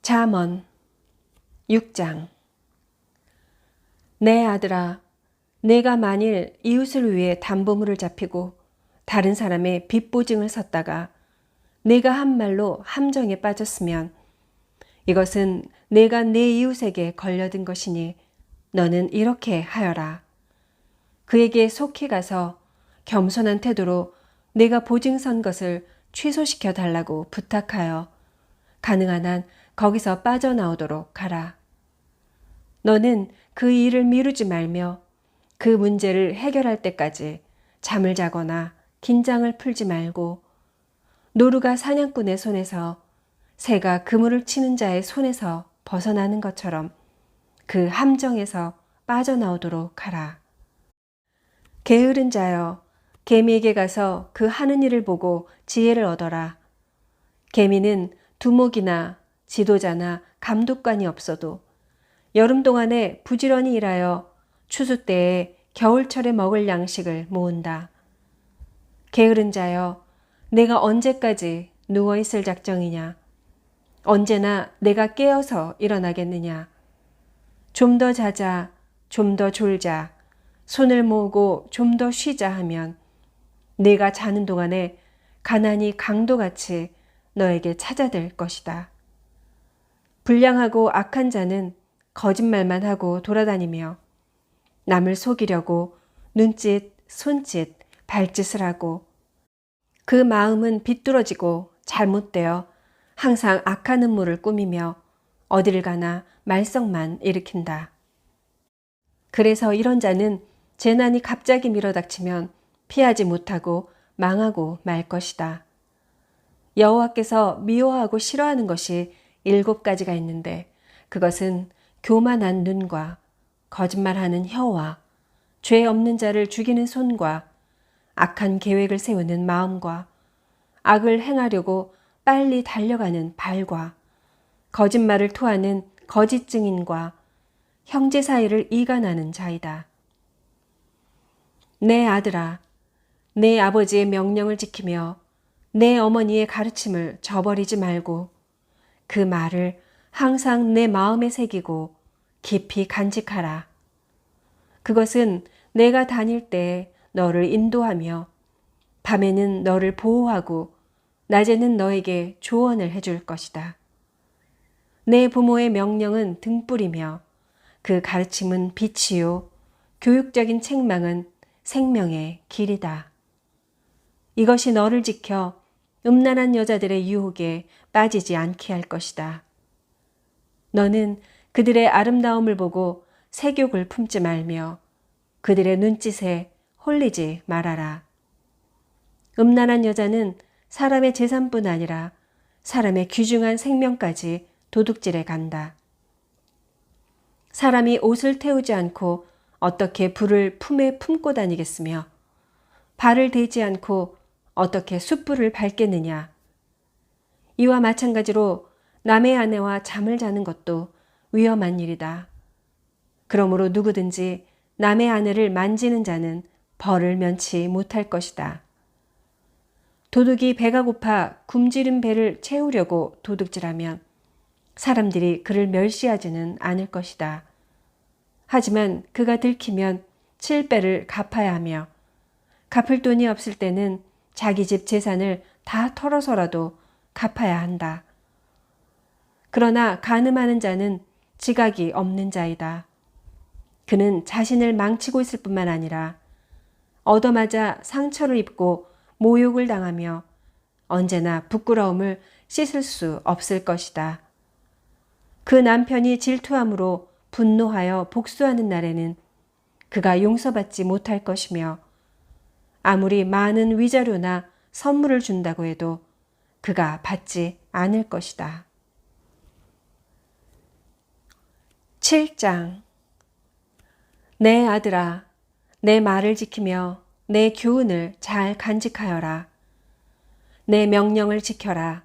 잠언 6장. 내 아들아, 내가 만일 이웃을 위해 담보물을 잡히고 다른 사람의 빚보증을 섰다가 내가 한 말로 함정에 빠졌으면 이것은 내가 내 이웃에게 걸려든 것이니 너는 이렇게 하여라. 그에게 속히 가서 겸손한 태도로 내가 보증선 것을 취소시켜 달라고 부탁하여 가능한 한 거기서 빠져나오도록 하라. 너는 그 일을 미루지 말며 그 문제를 해결할 때까지 잠을 자거나 긴장을 풀지 말고 노루가 사냥꾼의 손에서 새가 그물을 치는 자의 손에서 벗어나는 것처럼 그 함정에서 빠져나오도록 하라. 게으른 자여, 개미에게 가서 그 하는 일을 보고 지혜를 얻어라. 개미는 두목이나 지도자나 감독관이 없어도 여름 동안에 부지런히 일하여 추수 때에 겨울철에 먹을 양식을 모은다. 게으른 자여, 내가 언제까지 누워있을 작정이냐? 언제나 내가 깨어서 일어나겠느냐? 좀 더 자자, 좀 더 졸자, 손을 모으고 좀 더 쉬자 하면 내가 자는 동안에 가난이 강도같이 너에게 찾아들 것이다. 불량하고 악한 자는 거짓말만 하고 돌아다니며 남을 속이려고 눈짓, 손짓, 발짓을 하고 그 마음은 비뚤어지고 잘못되어 항상 악한 음모를 꾸미며 어디를 가나 말썽만 일으킨다. 그래서 이런 자는 재난이 갑자기 밀어닥치면 피하지 못하고 망하고 말 것이다. 여호와께서 미워하고 싫어하는 것이 7가지가 있는데 그것은 교만한 눈과 거짓말하는 혀와 죄 없는 자를 죽이는 손과 악한 계획을 세우는 마음과 악을 행하려고 빨리 달려가는 발과 거짓말을 토하는 거짓 증인과 형제 사이를 이간하는 자이다. 내 아들아, 내 아버지의 명령을 지키며 내 어머니의 가르침을 저버리지 말고 그 말을 항상 내 마음에 새기고 깊이 간직하라. 그것은 내가 다닐 때 너를 인도하며 밤에는 너를 보호하고 낮에는 너에게 조언을 해줄 것이다. 내 부모의 명령은 등불이며 그 가르침은 빛이요 교육적인 책망은 생명의 길이다. 이것이 너를 지켜 음란한 여자들의 유혹에 빠지지 않게 할 것이다. 너는 그들의 아름다움을 보고 색욕을 품지 말며 그들의 눈짓에 홀리지 말아라. 음란한 여자는 사람의 재산뿐 아니라 사람의 귀중한 생명까지 도둑질해 간다. 사람이 옷을 태우지 않고 어떻게 불을 품에 품고 다니겠으며 발을 대지 않고 어떻게 숯불을 밝겠느냐. 이와 마찬가지로 남의 아내와 잠을 자는 것도 위험한 일이다. 그러므로 누구든지 남의 아내를 만지는 자는 벌을 면치 못할 것이다. 도둑이 배가 고파 굶주린 배를 채우려고 도둑질하면 사람들이 그를 멸시하지는 않을 것이다. 하지만 그가 들키면 7배를 갚아야 하며 갚을 돈이 없을 때는 자기 집 재산을 다 털어서라도 갚아야 한다. 그러나 간음하는 자는 지각이 없는 자이다. 그는 자신을 망치고 있을 뿐만 아니라 얻어맞아 상처를 입고 모욕을 당하며 언제나 부끄러움을 씻을 수 없을 것이다. 그 남편이 질투함으로 분노하여 복수하는 날에는 그가 용서받지 못할 것이며 아무리 많은 위자료나 선물을 준다고 해도 그가 받지 않을 것이다. 7장. 내 아들아, 내 말을 지키며 내 교훈을 잘 간직하여라. 내 명령을 지켜라.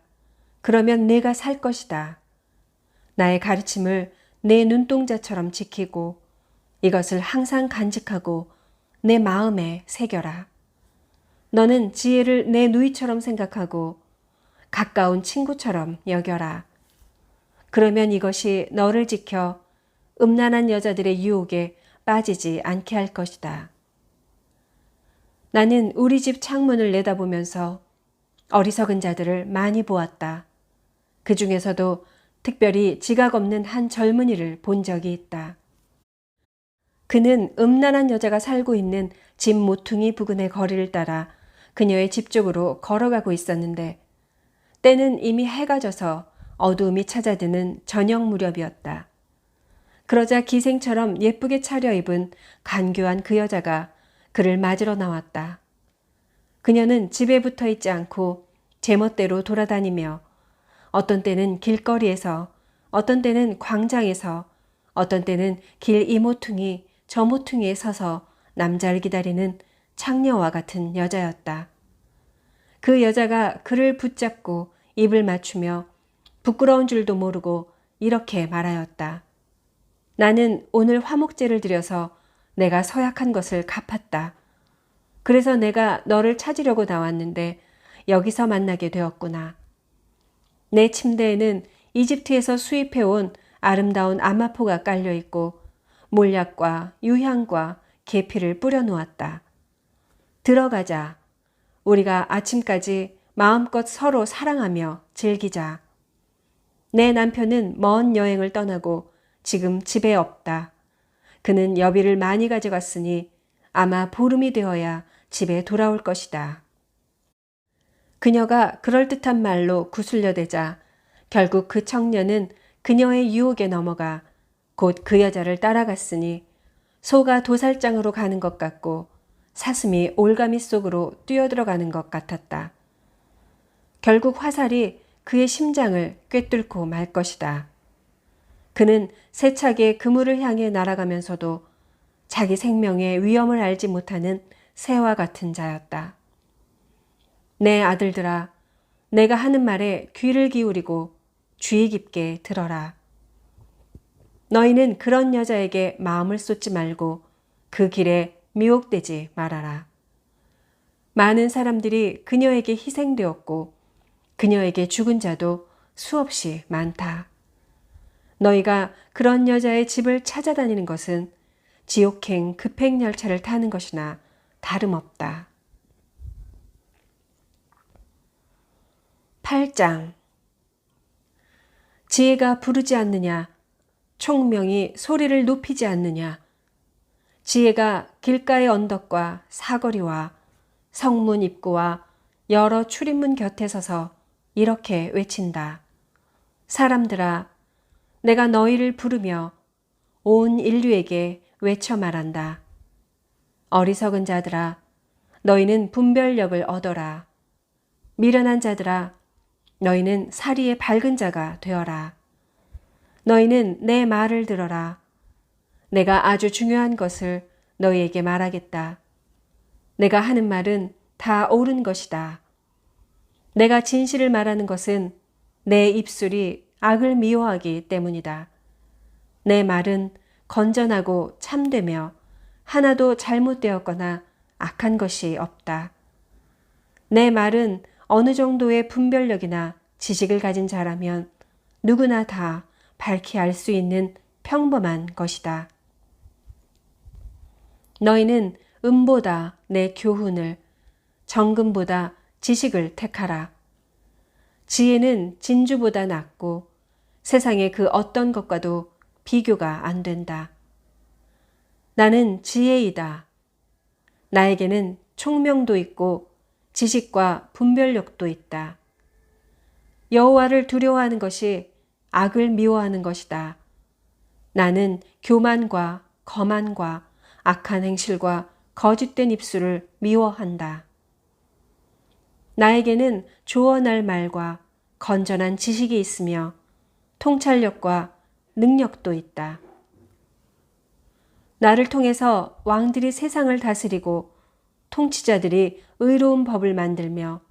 그러면 내가 살 것이다. 나의 가르침을 내 눈동자처럼 지키고 이것을 항상 간직하고 내 마음에 새겨라. 너는 지혜를 내 누이처럼 생각하고 가까운 친구처럼 여겨라. 그러면 이것이 너를 지켜 음란한 여자들의 유혹에 빠지지 않게 할 것이다. 나는 우리 집 창문을 내다보면서 어리석은 자들을 많이 보았다. 그 중에서도 특별히 지각 없는 한 젊은이를 본 적이 있다. 그는 음란한 여자가 살고 있는 집 모퉁이 부근의 거리를 따라 그녀의 집 쪽으로 걸어가고 있었는데 때는 이미 해가 져서 어두움이 찾아드는 저녁 무렵이었다. 그러자 기생처럼 예쁘게 차려입은 간교한 그 여자가 그를 맞으러 나왔다. 그녀는 집에 붙어 있지 않고 제멋대로 돌아다니며 어떤 때는 길거리에서, 어떤 때는 광장에서, 어떤 때는 길 이 모퉁이 저 모퉁이에 서서 남자를 기다리는 창녀와 같은 여자였다. 그 여자가 그를 붙잡고 입을 맞추며 부끄러운 줄도 모르고 이렇게 말하였다. 나는 오늘 화목제를 드려서 내가 서약한 것을 갚았다. 그래서 내가 너를 찾으려고 나왔는데 여기서 만나게 되었구나. 내 침대에는 이집트에서 수입해온 아름다운 아마포가 깔려 있고 몰약과 유향과 계피를 뿌려 놓았다. 들어가자. 우리가 아침까지 마음껏 서로 사랑하며 즐기자. 내 남편은 먼 여행을 떠나고 지금 집에 없다. 그는 여비를 많이 가져갔으니 아마 보름이 되어야 집에 돌아올 것이다. 그녀가 그럴듯한 말로 구슬려대자 결국 그 청년은 그녀의 유혹에 넘어가 곧 그 여자를 따라갔으니 소가 도살장으로 가는 것 같고 사슴이 올가미 속으로 뛰어들어가는 것 같았다. 결국 화살이 그의 심장을 꿰뚫고 말 것이다. 그는 세차게 그물을 향해 날아가면서도 자기 생명의 위험을 알지 못하는 새와 같은 자였다. 내 아들들아, 내가 하는 말에 귀를 기울이고 주의 깊게 들어라. 너희는 그런 여자에게 마음을 쏟지 말고 그 길에 미혹되지 말아라. 많은 사람들이 그녀에게 희생되었고 그녀에게 죽은 자도 수없이 많다. 너희가 그런 여자의 집을 찾아다니는 것은 지옥행 급행열차를 타는 것이나 다름없다. 8장. 지혜가 부르지 않느냐? 총명이 소리를 높이지 않느냐? 지혜가 길가의 언덕과 사거리와 성문 입구와 여러 출입문 곁에 서서 이렇게 외친다. 사람들아, 내가 너희를 부르며 온 인류에게 외쳐 말한다. 어리석은 자들아, 너희는 분별력을 얻어라. 미련한 자들아, 너희는 사리의 밝은 자가 되어라. 너희는 내 말을 들어라. 내가 아주 중요한 것을 너희에게 말하겠다. 내가 하는 말은 다 옳은 것이다. 내가 진실을 말하는 것은 내 입술이 악을 미워하기 때문이다. 내 말은 건전하고 참되며 하나도 잘못되었거나 악한 것이 없다. 내 말은 어느 정도의 분별력이나 지식을 가진 자라면 누구나 다 밝히 알 수 있는 평범한 것이다. 너희는 음보다 내 교훈을, 정금보다 지식을 택하라. 지혜는 진주보다 낫고 세상의 그 어떤 것과도 비교가 안 된다. 나는 지혜이다. 나에게는 총명도 있고 지식과 분별력도 있다. 여호와를 두려워하는 것이 악을 미워하는 것이다. 나는 교만과 거만과 악한 행실과 거짓된 입술을 미워한다. 나에게는 조언할 말과 건전한 지식이 있으며 통찰력과 능력도 있다. 나를 통해서 왕들이 세상을 다스리고 통치자들이 의로운 법을 만들며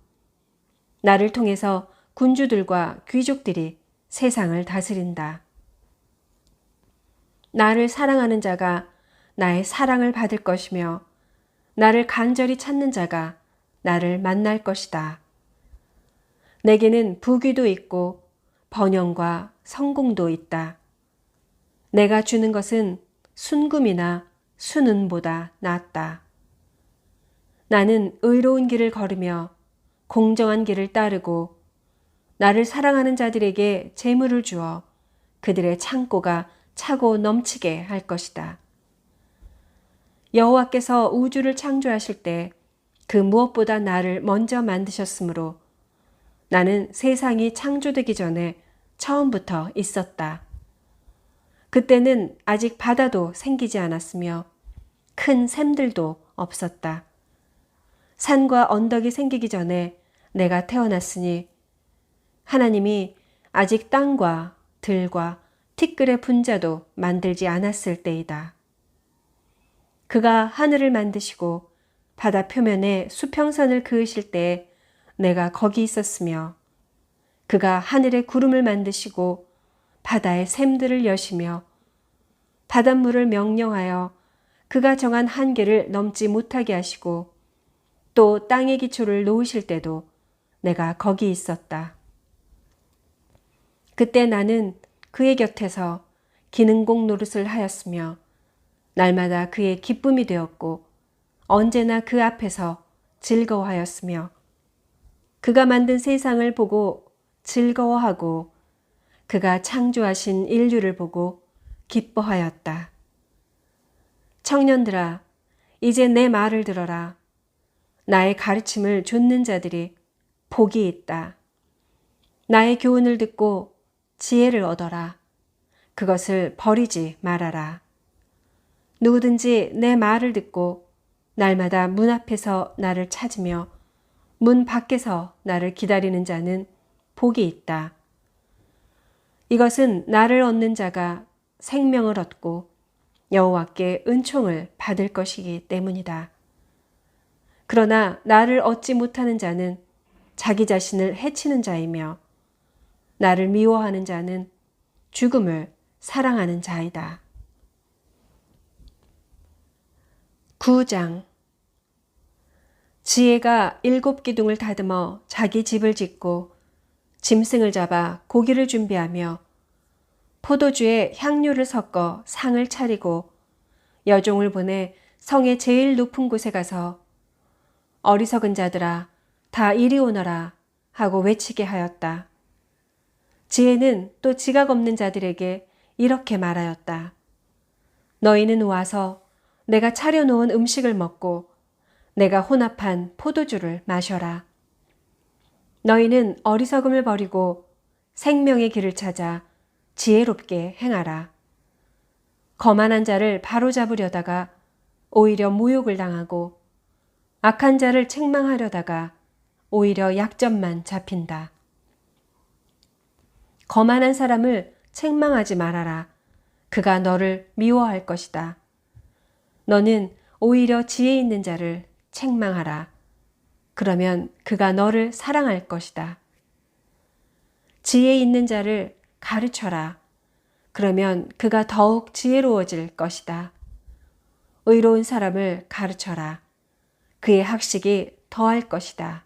나를 통해서 군주들과 귀족들이 세상을 다스린다. 나를 사랑하는 자가 나의 사랑을 받을 것이며 나를 간절히 찾는 자가 나를 만날 것이다. 내게는 부귀도 있고 번영과 성공도 있다. 내가 주는 것은 순금이나 순은보다 낫다. 나는 의로운 길을 걸으며 공정한 길을 따르고 나를 사랑하는 자들에게 재물을 주어 그들의 창고가 차고 넘치게 할 것이다. 여호와께서 우주를 창조하실 때 그 무엇보다 나를 먼저 만드셨으므로 나는 세상이 창조되기 전에 처음부터 있었다. 그때는 아직 바다도 생기지 않았으며 큰 샘들도 없었다. 산과 언덕이 생기기 전에 내가 태어났으니 하나님이 아직 땅과 들과 티끌의 분자도 만들지 않았을 때이다. 그가 하늘을 만드시고 바다 표면에 수평선을 그으실 때에 내가 거기 있었으며 그가 하늘의 구름을 만드시고 바다의 샘들을 여시며 바닷물을 명령하여 그가 정한 한계를 넘지 못하게 하시고 또 땅의 기초를 놓으실 때도 내가 거기 있었다. 그때 나는 그의 곁에서 기능공 노릇을 하였으며 날마다 그의 기쁨이 되었고 언제나 그 앞에서 즐거워하였으며 그가 만든 세상을 보고 즐거워하고 그가 창조하신 인류를 보고 기뻐하였다. 청년들아, 이제 내 말을 들어라. 나의 가르침을 좇는 자들이 복이 있다. 나의 교훈을 듣고 지혜를 얻어라. 그것을 버리지 말아라. 누구든지 내 말을 듣고 날마다 문 앞에서 나를 찾으며 문 밖에서 나를 기다리는 자는 복이 있다. 이것은 나를 얻는 자가 생명을 얻고 여호와께 은총을 받을 것이기 때문이다. 그러나 나를 얻지 못하는 자는 자기 자신을 해치는 자이며 나를 미워하는 자는 죽음을 사랑하는 자이다. 9장. 지혜가 7 기둥을 다듬어 자기 집을 짓고 짐승을 잡아 고기를 준비하며 포도주에 향료를 섞어 상을 차리고 여종을 보내 성의 제일 높은 곳에 가서 어리석은 자들아 다 이리 오너라 하고 외치게 하였다. 지혜는 또 지각 없는 자들에게 이렇게 말하였다. 너희는 와서 내가 차려놓은 음식을 먹고 내가 혼합한 포도주를 마셔라. 너희는 어리석음을 버리고 생명의 길을 찾아 지혜롭게 행하라. 거만한 자를 바로잡으려다가 오히려 모욕을 당하고 악한 자를 책망하려다가 오히려 약점만 잡힌다. 거만한 사람을 책망하지 말아라. 그가 너를 미워할 것이다. 너는 오히려 지혜 있는 자를 책망하라. 그러면 그가 너를 사랑할 것이다. 지혜 있는 자를 가르쳐라. 그러면 그가 더욱 지혜로워질 것이다. 의로운 사람을 가르쳐라. 그의 학식이 더할 것이다.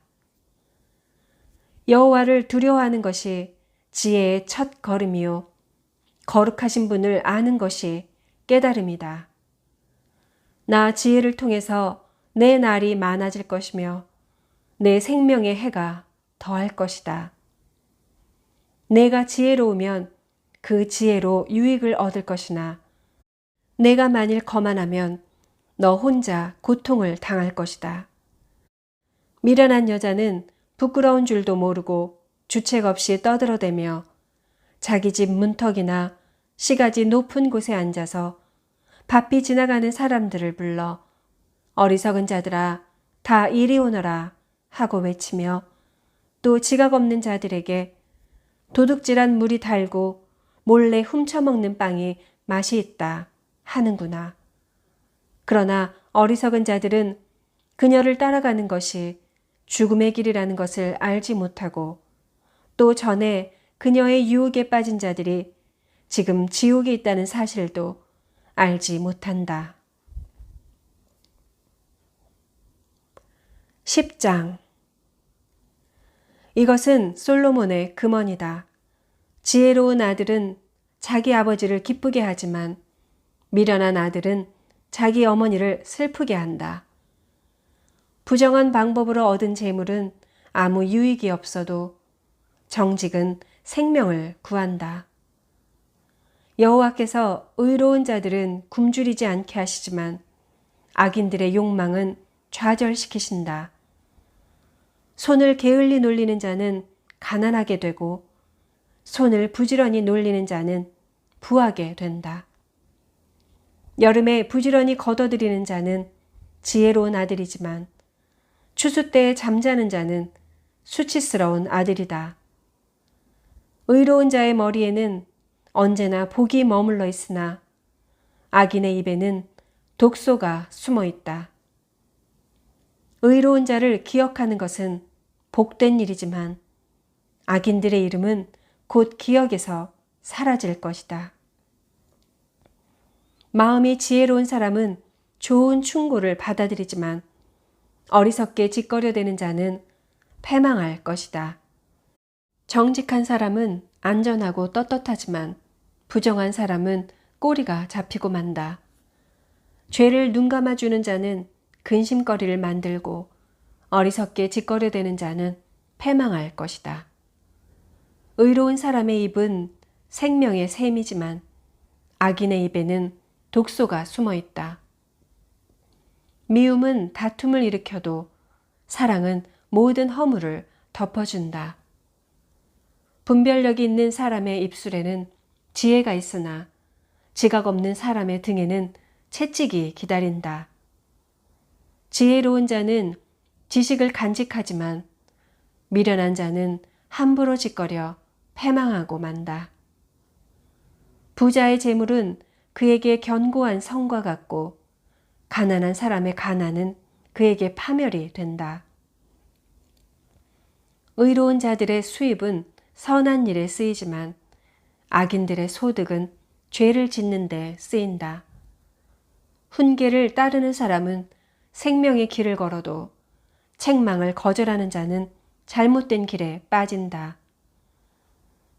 여호와를 두려워하는 것이 지혜의 첫 걸음이요 거룩하신 분을 아는 것이 깨달음이다. 나 지혜를 통해서 내 날이 많아질 것이며 내 생명의 해가 더할 것이다. 내가 지혜로우면 그 지혜로 유익을 얻을 것이나 내가 만일 거만하면 너 혼자 고통을 당할 것이다. 미련한 여자는 부끄러운 줄도 모르고 주책 없이 떠들어대며 자기 집 문턱이나 시가지 높은 곳에 앉아서 바삐 지나가는 사람들을 불러 어리석은 자들아 다 이리 오너라 하고 외치며 또 지각 없는 자들에게 도둑질한 물이 달고 몰래 훔쳐먹는 빵이 맛이 있다 하는구나. 그러나 어리석은 자들은 그녀를 따라가는 것이 죽음의 길이라는 것을 알지 못하고 또 전에 그녀의 유혹에 빠진 자들이 지금 지옥에 있다는 사실도 알지 못한다. 10장. 이것은 솔로몬의 금언이다. 지혜로운 아들은 자기 아버지를 기쁘게 하지만 미련한 아들은 자기 어머니를 슬프게 한다. 부정한 방법으로 얻은 재물은 아무 유익이 없어도 정직은 생명을 구한다. 여호와께서 의로운 자들은 굶주리지 않게 하시지만 악인들의 욕망은 좌절시키신다. 손을 게을리 놀리는 자는 가난하게 되고 손을 부지런히 놀리는 자는 부하게 된다. 여름에 부지런히 걷어들이는 자는 지혜로운 아들이지만 추수 때에 잠자는 자는 수치스러운 아들이다. 의로운 자의 머리에는 언제나 복이 머물러 있으나 악인의 입에는 독소가 숨어 있다. 의로운 자를 기억하는 것은 복된 일이지만 악인들의 이름은 곧 기억에서 사라질 것이다. 마음이 지혜로운 사람은 좋은 충고를 받아들이지만 어리석게 짓거려대는 자는 패망할 것이다. 정직한 사람은 안전하고 떳떳하지만 부정한 사람은 꼬리가 잡히고 만다. 죄를 눈감아주는 자는 근심거리를 만들고 어리석게 짓거려대는 자는 패망할 것이다. 의로운 사람의 입은 생명의 샘이지만 악인의 입에는 독소가 숨어 있다. 미움은 다툼을 일으켜도 사랑은 모든 허물을 덮어준다. 분별력이 있는 사람의 입술에는 지혜가 있으나 지각 없는 사람의 등에는 채찍이 기다린다. 지혜로운 자는 지식을 간직하지만 미련한 자는 함부로 짓거려 패망하고 만다. 부자의 재물은 그에게 견고한 성과 같고 가난한 사람의 가난은 그에게 파멸이 된다. 의로운 자들의 수입은 선한 일에 쓰이지만 악인들의 소득은 죄를 짓는 데 쓰인다. 훈계를 따르는 사람은 생명의 길을 걸어도 책망을 거절하는 자는 잘못된 길에 빠진다.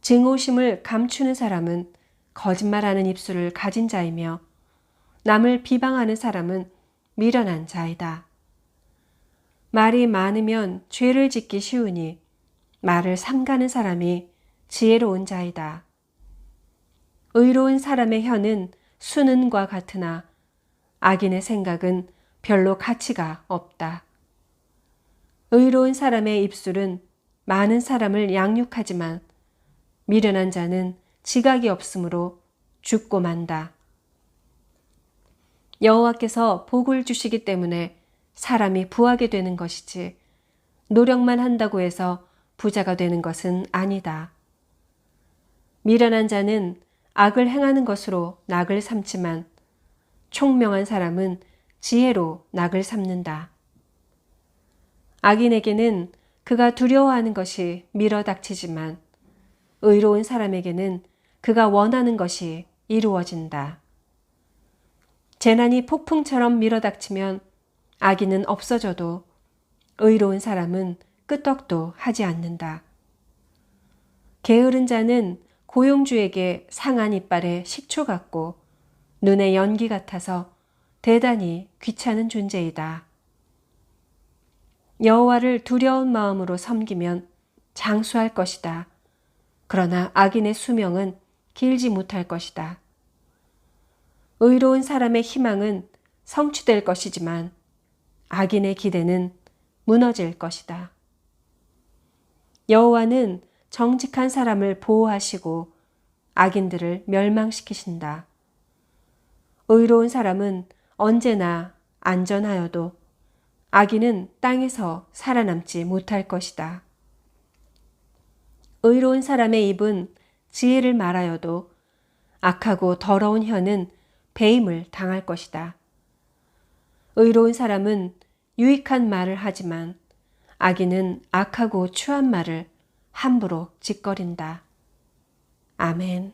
증오심을 감추는 사람은 거짓말하는 입술을 가진 자이며 남을 비방하는 사람은 미련한 자이다. 말이 많으면 죄를 짓기 쉬우니 말을 삼가는 사람이 지혜로운 자이다. 의로운 사람의 혀는 수는과 같으나 악인의 생각은 별로 가치가 없다. 의로운 사람의 입술은 많은 사람을 양육하지만 미련한 자는 지각이 없으므로 죽고 만다. 여호와께서 복을 주시기 때문에 사람이 부하게 되는 것이지 노력만 한다고 해서 부자가 되는 것은 아니다. 미련한 자는 악을 행하는 것으로 낙을 삼지만 총명한 사람은 지혜로 낙을 삼는다. 악인에게는 그가 두려워하는 것이 밀어닥치지만 의로운 사람에게는 그가 원하는 것이 이루어진다. 재난이 폭풍처럼 밀어닥치면 악인은 없어져도 의로운 사람은 끄떡도 하지 않는다. 게으른 자는 고용주에게 상한 이빨에 식초 같고 눈에 연기 같아서 대단히 귀찮은 존재이다. 여호와를 두려운 마음으로 섬기면 장수할 것이다. 그러나 악인의 수명은 길지 못할 것이다. 의로운 사람의 희망은 성취될 것이지만 악인의 기대는 무너질 것이다. 여호와는 정직한 사람을 보호하시고 악인들을 멸망시키신다. 의로운 사람은 언제나 안전하여도 악인은 땅에서 살아남지 못할 것이다. 의로운 사람의 입은 지혜를 말하여도 악하고 더러운 혀는 배임을 당할 것이다. 의로운 사람은 유익한 말을 하지만 악인은 악하고 추한 말을 함부로 짓거린다. 아멘.